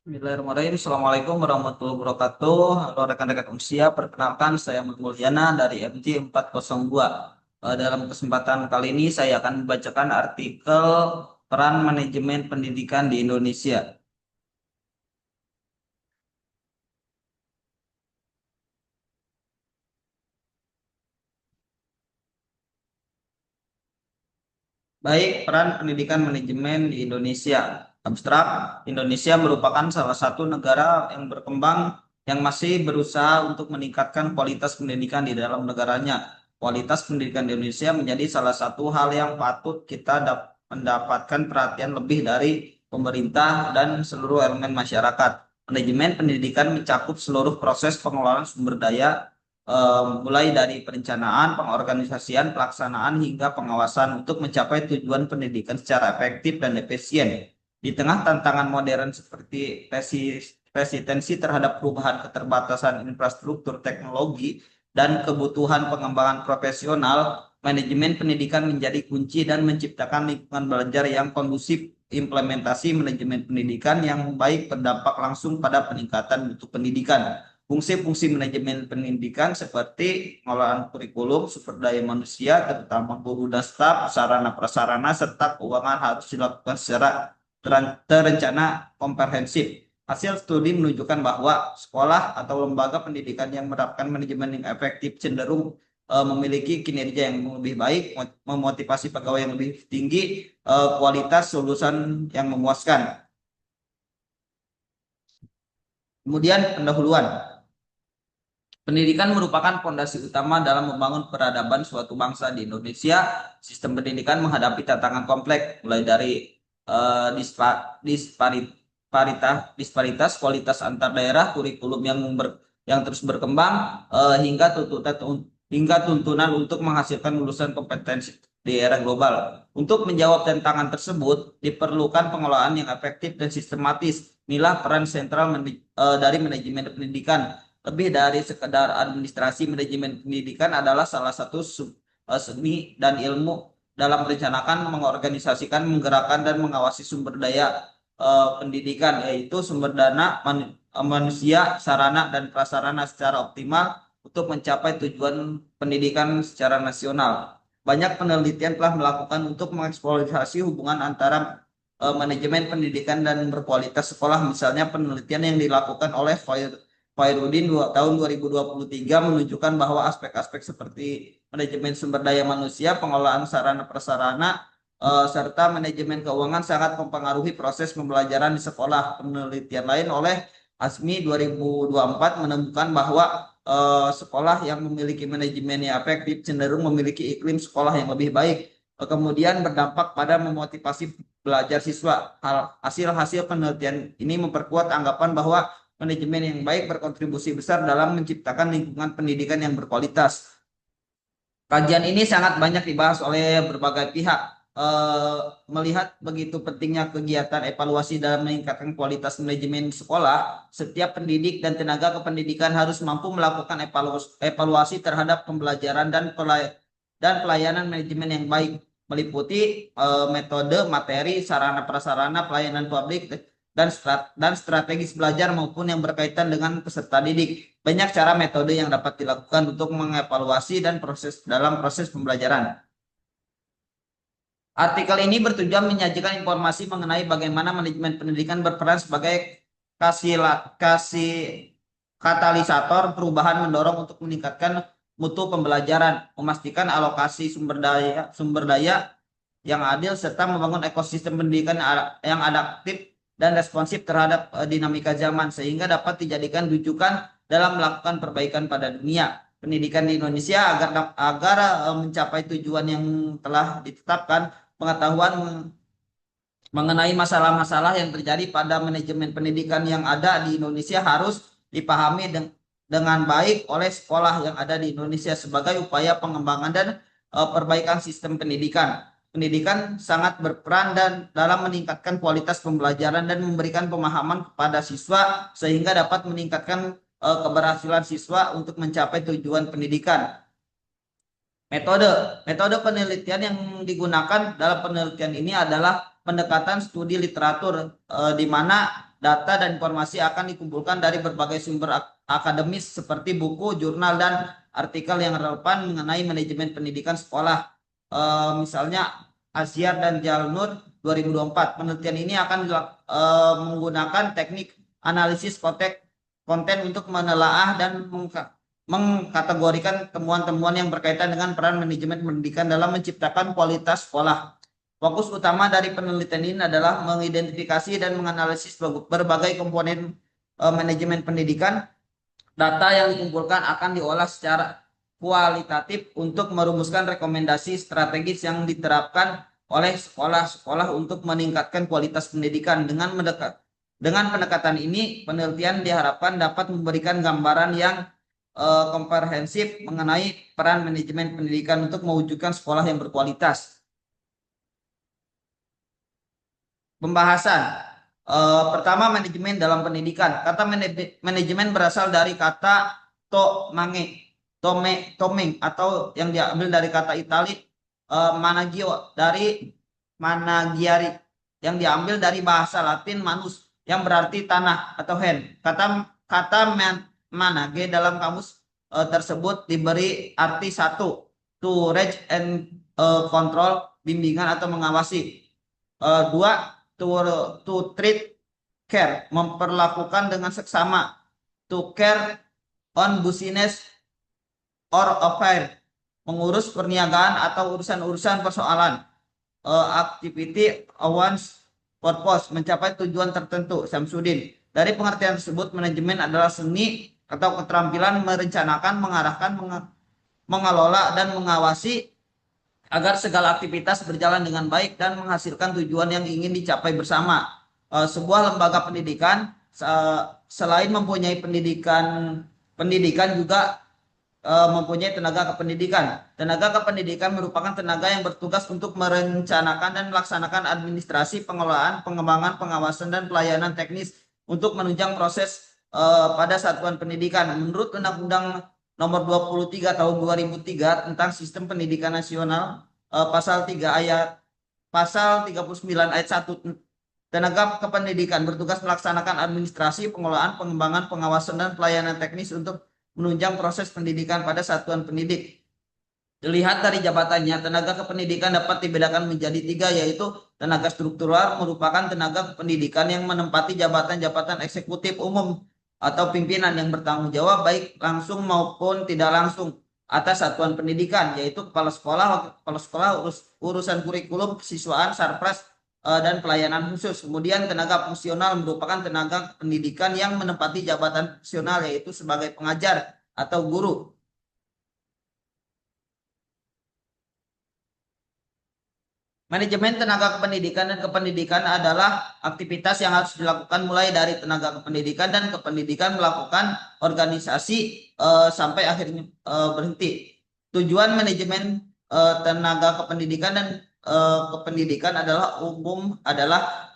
Bismillahirrahmanirrahim. Assalamualaikum warahmatullahi wabarakatuh. Halo rekan-rekan usia, perkenalkan saya Mulyana dari MT 402. Dalam kesempatan kali ini saya akan membacakan artikel peran manajemen pendidikan di Indonesia. Baik, peran pendidikan manajemen di Indonesia. Abstrak, Indonesia merupakan salah satu negara yang berkembang yang masih berusaha untuk meningkatkan kualitas pendidikan di dalam negaranya. Kualitas pendidikan di Indonesia menjadi salah satu hal yang patut kita mendapatkan perhatian lebih dari pemerintah dan seluruh elemen masyarakat. Manajemen pendidikan mencakup seluruh proses pengelolaan sumber daya mulai dari perencanaan, pengorganisasian, pelaksanaan hingga pengawasan untuk mencapai tujuan pendidikan secara efektif dan efisien. Di tengah tantangan modern seperti resistensi terhadap perubahan keterbatasan infrastruktur teknologi dan kebutuhan pengembangan profesional, manajemen pendidikan menjadi kunci dan menciptakan lingkungan belajar yang kondusif. Implementasi manajemen pendidikan yang baik berdampak langsung pada peningkatan mutu pendidikan. Fungsi-fungsi manajemen pendidikan seperti pengelolaan kurikulum, sumber daya manusia, terutama guru dan staf, sarana prasarana, serta keuangan harus dilakukan secara terencana komprehensif. Hasil studi menunjukkan bahwa sekolah atau lembaga pendidikan yang menerapkan manajemen yang efektif cenderung memiliki kinerja yang lebih baik, memotivasi pegawai yang lebih tinggi, kualitas lulusan yang memuaskan. Kemudian pendahuluan. Pendidikan merupakan fondasi utama dalam membangun peradaban suatu bangsa di Indonesia. Sistem pendidikan menghadapi tantangan kompleks, mulai dari disparitas kualitas antar daerah, kurikulum yang terus berkembang, hingga tuntunan untuk menghasilkan lulusan kompetensi di era global. Untuk menjawab tantangan tersebut, diperlukan pengelolaan yang efektif dan sistematis. Inilah peran sentral dari manajemen pendidikan. Lebih dari sekedar administrasi, manajemen pendidikan adalah salah satu seni dan ilmu dalam merencanakan, mengorganisasikan, menggerakkan, dan mengawasi sumber daya pendidikan, yaitu sumber dana manusia, sarana, dan prasarana secara optimal untuk mencapai tujuan pendidikan secara nasional. Banyak penelitian telah melakukan untuk mengeksplorasi hubungan antara manajemen pendidikan dan berkualitas sekolah. Misalnya penelitian yang dilakukan oleh Khairuddin tahun 2023 menunjukkan bahwa aspek-aspek seperti manajemen sumber daya manusia, pengelolaan sarana prasarana, serta manajemen keuangan sangat mempengaruhi proses pembelajaran di sekolah. Penelitian lain oleh ASMI 2024 menemukan bahwa sekolah yang memiliki manajemen yang efektif cenderung memiliki iklim sekolah yang lebih baik, kemudian berdampak pada memotivasi belajar siswa. Hasil-hasil penelitian ini memperkuat anggapan bahwa manajemen yang baik berkontribusi besar dalam menciptakan lingkungan pendidikan yang berkualitas. Kajian ini sangat banyak dibahas oleh berbagai pihak. Melihat begitu pentingnya kegiatan evaluasi dalam meningkatkan kualitas manajemen sekolah, setiap pendidik dan tenaga kependidikan harus mampu melakukan evaluasi terhadap pembelajaran dan pelayanan manajemen yang baik, meliputi metode, materi, sarana prasarana, pelayanan publik, dan strategis belajar maupun yang berkaitan dengan peserta didik. Banyak cara metode yang dapat dilakukan untuk mengevaluasi dan proses pembelajaran. Artikel ini bertujuan menyajikan informasi mengenai bagaimana manajemen pendidikan berperan sebagai kasih katalisator perubahan, mendorong untuk meningkatkan mutu pembelajaran, memastikan alokasi sumber daya yang adil, serta membangun ekosistem pendidikan yang adaptif dan responsif terhadap dinamika zaman, sehingga dapat dijadikan rujukan dalam melakukan perbaikan pada dunia pendidikan di Indonesia agar mencapai tujuan yang telah ditetapkan. Pengetahuan mengenai masalah-masalah yang terjadi pada manajemen pendidikan yang ada di Indonesia harus dipahami dengan baik oleh sekolah yang ada di Indonesia sebagai upaya pengembangan dan perbaikan sistem pendidikan. Pendidikan sangat berperan dalam meningkatkan kualitas pembelajaran dan memberikan pemahaman kepada siswa sehingga dapat meningkatkan keberhasilan siswa untuk mencapai tujuan pendidikan. Metode penelitian yang digunakan dalam penelitian ini adalah pendekatan studi literatur, di mana data dan informasi akan dikumpulkan dari berbagai sumber akademis seperti buku, jurnal, dan artikel yang relevan mengenai manajemen pendidikan sekolah. Misalnya Asyar dan Jalnur 2024. Penelitian ini akan menggunakan teknik analisis konten untuk menelaah dan mengkategorikan temuan-temuan yang berkaitan dengan peran manajemen pendidikan dalam menciptakan kualitas sekolah. Fokus utama dari penelitian ini adalah mengidentifikasi dan menganalisis berbagai komponen manajemen pendidikan. Data yang dikumpulkan akan diolah secara kualitatif untuk merumuskan rekomendasi strategis yang diterapkan oleh sekolah-sekolah untuk meningkatkan kualitas pendidikan. Dengan pendekatan ini, penelitian diharapkan dapat memberikan gambaran yang komprehensif mengenai peran manajemen pendidikan untuk mewujudkan sekolah yang berkualitas. Pembahasan. Pertama, manajemen dalam pendidikan. Kata manajemen berasal dari kata tomeng atau yang diambil dari kata Itali managio dari managiari yang diambil dari bahasa Latin manus yang berarti tanah atau hand. Kata manage dalam kamus tersebut diberi arti satu, to reach and control, bimbingan atau mengawasi. Dua, to treat, care, memperlakukan dengan seksama, to care on business or affair, mengurus perniagaan atau urusan-urusan persoalan, activity one's purpose, mencapai tujuan tertentu. Samsudin. Dari pengertian tersebut, manajemen adalah seni atau keterampilan merencanakan, mengarahkan, mengelola, dan mengawasi agar segala aktivitas berjalan dengan baik dan menghasilkan tujuan yang ingin dicapai bersama. Sebuah lembaga pendidikan selain mempunyai pendidikan juga mempunyai tenaga kependidikan. Tenaga kependidikan merupakan tenaga yang bertugas untuk merencanakan dan melaksanakan administrasi, pengelolaan, pengembangan, pengawasan, dan pelayanan teknis untuk menunjang proses pada satuan pendidikan. Menurut Undang-Undang Nomor 23 Tahun 2003 tentang Sistem Pendidikan Nasional, pasal 39 ayat 1, tenaga kependidikan bertugas melaksanakan administrasi, pengelolaan, pengembangan, pengawasan, dan pelayanan teknis untuk menunjang proses pendidikan pada satuan pendidik. Dilihat dari jabatannya, tenaga kependidikan dapat dibedakan menjadi tiga, yaitu tenaga struktural merupakan tenaga kependidikan yang menempati jabatan-jabatan eksekutif umum atau pimpinan yang bertanggung jawab baik langsung maupun tidak langsung atas satuan pendidikan, yaitu kepala sekolah, urusan kurikulum, siswaan, sarpras, dan pelayanan khusus. Kemudian tenaga fungsional merupakan tenaga pendidikan yang menempati jabatan fungsional, yaitu sebagai pengajar atau guru. Manajemen tenaga kependidikan dan kependidikan adalah aktivitas yang harus dilakukan mulai dari tenaga kependidikan dan kependidikan melakukan organisasi sampai akhirnya berhenti. Tujuan manajemen tenaga kependidikan dan kependidikan adalah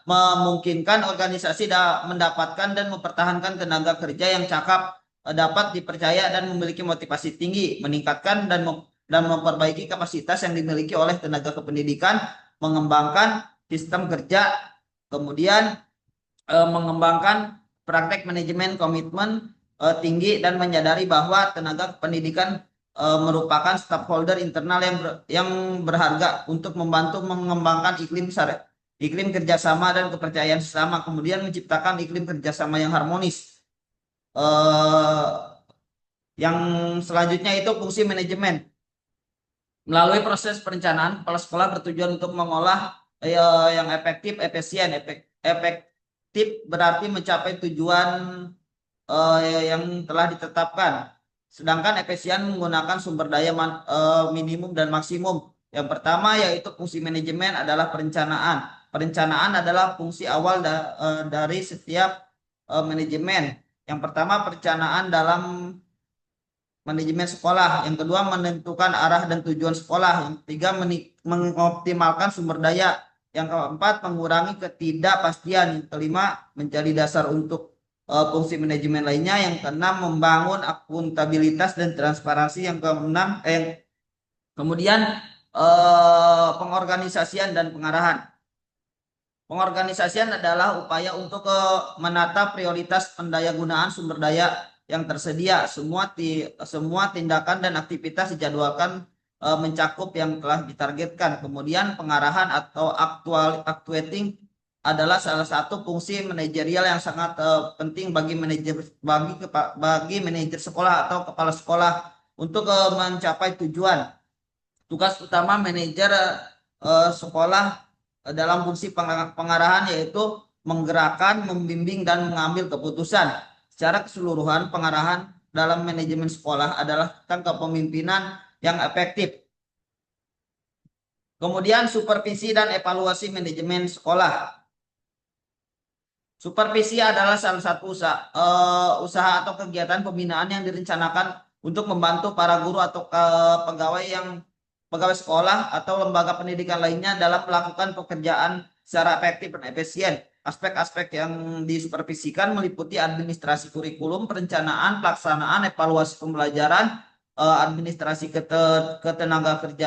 memungkinkan organisasi mendapatkan dan mempertahankan tenaga kerja yang cakap, dapat dipercaya dan memiliki motivasi tinggi, meningkatkan dan memperbaiki kapasitas yang dimiliki oleh tenaga kependidikan, mengembangkan sistem kerja, kemudian mengembangkan praktek manajemen komitmen tinggi, dan menyadari bahwa tenaga pendidikan merupakan stakeholder internal yang berharga untuk membantu mengembangkan iklim kerjasama dan kepercayaan sesama, kemudian menciptakan iklim kerjasama yang harmonis. Yang selanjutnya itu fungsi manajemen. Melalui proses perencanaan, kepala sekolah bertujuan untuk mengolah yang efektif, efisien. Efektif berarti mencapai tujuan yang telah ditetapkan. Sedangkan efisien menggunakan sumber daya minimum dan maksimum. Yang pertama yaitu fungsi manajemen adalah perencanaan. Perencanaan adalah fungsi awal dari setiap manajemen. Yang pertama, perencanaan dalam manajemen sekolah. Yang kedua, menentukan arah dan tujuan sekolah. Yang ketiga, mengoptimalkan sumber daya. Yang keempat, mengurangi ketidakpastian. Yang kelima, menjadi dasar untuk fungsi manajemen lainnya. Yang keenam, membangun akuntabilitas dan transparansi. Yang keenam, kemudian pengorganisasian dan pengarahan. Pengorganisasian adalah upaya untuk menata prioritas pendayagunaan sumber daya yang tersedia. Semua tindakan dan aktivitas dijadwalkan mencakup yang telah ditargetkan. Kemudian pengarahan atau actuating adalah salah satu fungsi manajerial yang sangat penting bagi manajer sekolah atau kepala sekolah untuk mencapai tujuan. Tugas utama manajer sekolah dalam fungsi pengarahan yaitu menggerakkan, membimbing, dan mengambil keputusan. Secara keseluruhan, pengarahan dalam manajemen sekolah adalah tentang kepemimpinan yang efektif. Kemudian supervisi dan evaluasi manajemen sekolah. Supervisi adalah salah satu usaha atau kegiatan pembinaan yang direncanakan untuk membantu para guru atau pegawai sekolah atau lembaga pendidikan lainnya dalam melakukan pekerjaan secara efektif dan efisien. Aspek-aspek yang disupervisikan meliputi administrasi kurikulum, perencanaan, pelaksanaan, evaluasi pembelajaran, administrasi ketenagaan,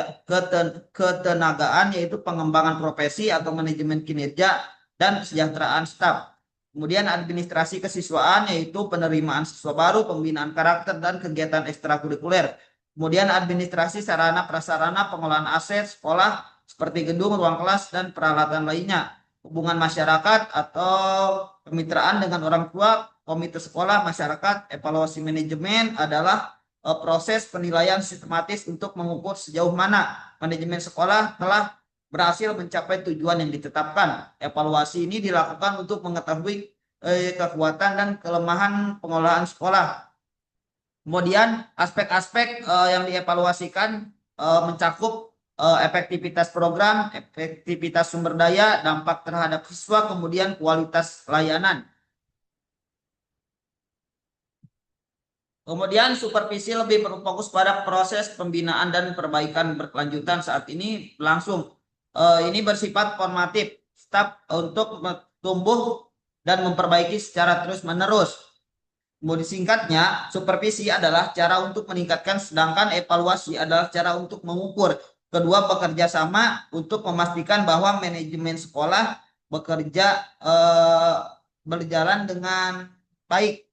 yaitu pengembangan profesi atau manajemen kinerja, dan kesejahteraan staf. Kemudian administrasi kesiswaan, yaitu penerimaan siswa baru, pembinaan karakter, dan kegiatan ekstrakurikuler. Kemudian administrasi sarana prasarana pengelolaan aset sekolah seperti gedung, ruang kelas, dan peralatan lainnya. Hubungan masyarakat atau kemitraan dengan orang tua, komite sekolah, masyarakat, evaluasi manajemen adalah proses penilaian sistematis untuk mengukur sejauh mana manajemen sekolah telah berhasil mencapai tujuan yang ditetapkan. Evaluasi ini dilakukan untuk mengetahui kekuatan dan kelemahan pengelolaan sekolah. Kemudian aspek-aspek yang dievaluasikan mencakup efektivitas program, efektivitas sumber daya, dampak terhadap siswa, kemudian kualitas layanan. Kemudian supervisi lebih berfokus pada proses pembinaan dan perbaikan berkelanjutan saat ini berlangsung. Ini bersifat formatif, staf untuk tumbuh dan memperbaiki secara terus-menerus. Kemudian singkatnya, supervisi adalah cara untuk meningkatkan, sedangkan evaluasi adalah cara untuk mengukur. Kedua bekerja sama untuk memastikan bahwa manajemen sekolah berjalan dengan baik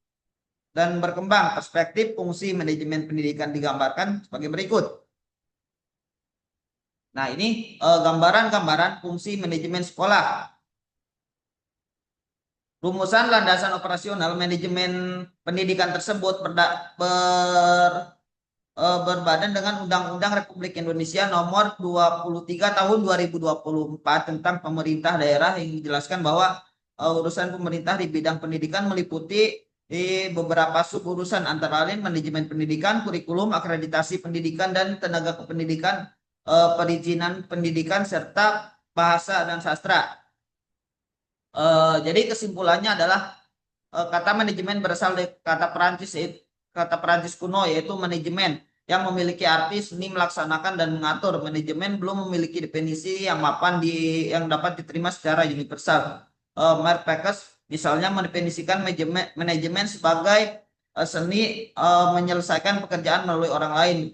dan berkembang. Perspektif fungsi manajemen pendidikan digambarkan sebagai berikut. Nah, ini gambaran-gambaran fungsi manajemen sekolah. Rumusan landasan operasional manajemen pendidikan tersebut berbadan dengan Undang-Undang Republik Indonesia Nomor 23 Tahun 2024 tentang pemerintah daerah, yang menjelaskan bahwa urusan pemerintah di bidang pendidikan meliputi beberapa suburusan, antara lain manajemen pendidikan, kurikulum, akreditasi pendidikan dan tenaga kependidikan, perizinan pendidikan, serta bahasa dan sastra. Jadi kesimpulannya adalah kata manajemen berasal dari kata Perancis kuno, yaitu manajemen, yang memiliki arti seni melaksanakan dan mengatur. Manajemen belum memiliki definisi yang mapan yang dapat diterima secara universal. Mark Peckers misalnya mendefinisikan manajemen sebagai seni menyelesaikan pekerjaan melalui orang lain.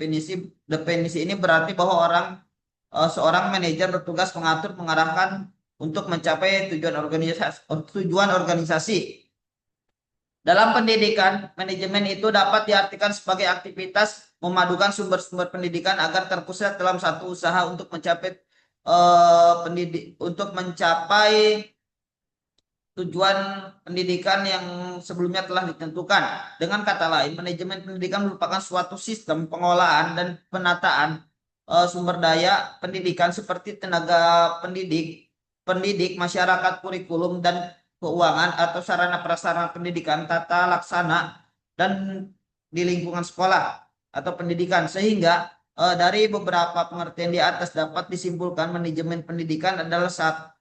Definisi ini berarti bahwa seorang manajer bertugas mengatur, mengarahkan untuk mencapai tujuan organisasi. Dalam pendidikan, manajemen itu dapat diartikan sebagai aktivitas memadukan sumber-sumber pendidikan agar terpusat dalam satu usaha untuk mencapai tujuan pendidikan yang sebelumnya telah ditentukan. Dengan kata lain, manajemen pendidikan merupakan suatu sistem pengolahan dan penataan sumber daya pendidikan seperti tenaga pendidik, masyarakat, kurikulum, dan keuangan atau sarana prasarana pendidikan, tata laksana, dan di lingkungan sekolah atau pendidikan. Sehingga dari beberapa pengertian di atas dapat disimpulkan manajemen pendidikan adalah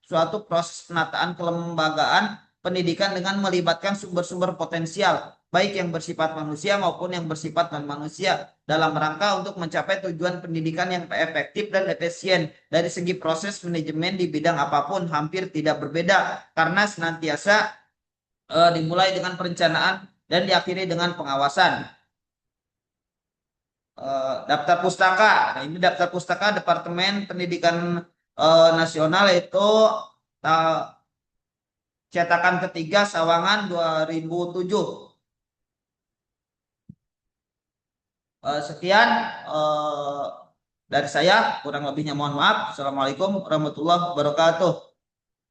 suatu proses penataan kelembagaan pendidikan dengan melibatkan sumber-sumber potensial, baik yang bersifat manusia maupun yang bersifat non-manusia, dalam rangka untuk mencapai tujuan pendidikan yang efektif dan efisien. Dari segi proses manajemen di bidang apapun hampir tidak berbeda, karena senantiasa dimulai dengan perencanaan dan diakhiri dengan pengawasan. Daftar pustaka. Nah, ini daftar pustaka Departemen Pendidikan Nasional, itu cetakan ketiga Sawangan 2007. Sekian dari saya, kurang lebihnya mohon maaf. Assalamualaikum warahmatullahi wabarakatuh.